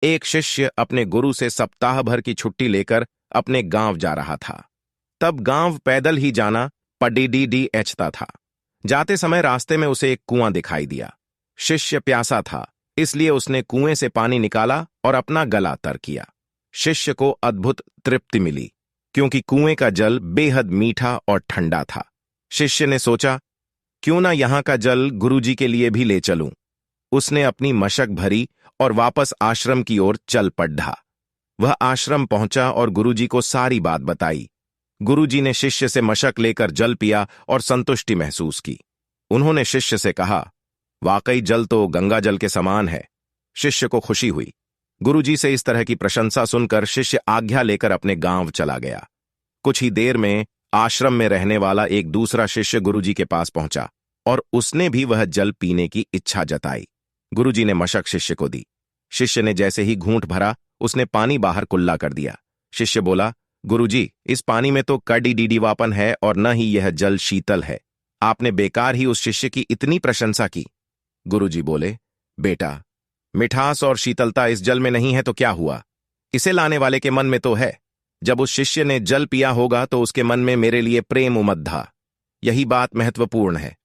एक शिष्य अपने गुरु से सप्ताह भर की छुट्टी लेकर अपने गांव जा रहा था। तब गांव पैदल ही जाना पडीडीएचता था। जाते समय रास्ते में उसे एक कुआं दिखाई दिया। शिष्य प्यासा था, इसलिए उसने कुएं से पानी निकाला और अपना गला तर किया। शिष्य को अद्भुत तृप्ति मिली, क्योंकि कुएं का जल बेहद मीठा और ठंडा था। शिष्य ने सोचा, क्यों ना यहां का जल गुरुजी के लिए भी ले चलूं। उसने अपनी मशक भरी और वापस आश्रम की ओर चल पड़ा। वह आश्रम पहुंचा और गुरुजी को सारी बात बताई। गुरुजी ने शिष्य से मशक लेकर जल पिया और संतुष्टि महसूस की। उन्होंने शिष्य से कहा, वाकई जल तो गंगा जल के समान है। शिष्य को खुशी हुई। गुरुजी से इस तरह की प्रशंसा सुनकर शिष्य आज्ञा लेकर अपने गांव चला गया। कुछ ही देर में आश्रम में रहने वाला एक दूसरा शिष्य गुरुजी के पास पहुंचा और उसने भी वह जल पीने की इच्छा जताई। गुरुजी ने मशक शिष्य को दी। शिष्य ने जैसे ही घूंट भरा, उसने पानी बाहर कुल्ला कर दिया। शिष्य बोला, गुरुजी, इस पानी में तो कड़ीडीडीवापन है और न ही यह जल शीतल है। आपने बेकार ही उस शिष्य की इतनी प्रशंसा की। गुरुजी बोले, बेटा, मिठास और शीतलता इस जल में नहीं है तो क्या हुआ, इसे लाने वाले के मन में तो है। जब उस शिष्य ने जल पिया होगा तो उसके मन में मेरे लिए प्रेम उमद्धा। यही बात महत्वपूर्ण है।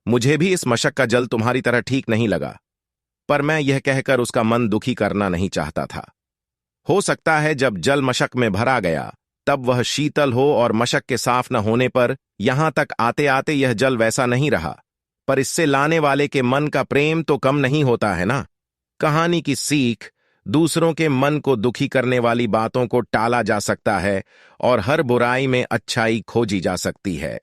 मुझे भी इस मशक का जल तुम्हारी तरह ठीक नहीं लगा, पर मैं यह कहकर उसका मन दुखी करना नहीं चाहता था। हो सकता है जब जल मशक में भरा गया तब वह शीतल हो और मशक के साफ न होने पर यहां तक आते आते यह जल वैसा नहीं रहा, पर इससे लाने वाले के मन का प्रेम तो कम नहीं होता है ना। कहानी की सीख, दूसरों के मन को दुखी करने वाली बातों को टाला जा सकता है और हर बुराई में अच्छाई खोजी जा सकती है।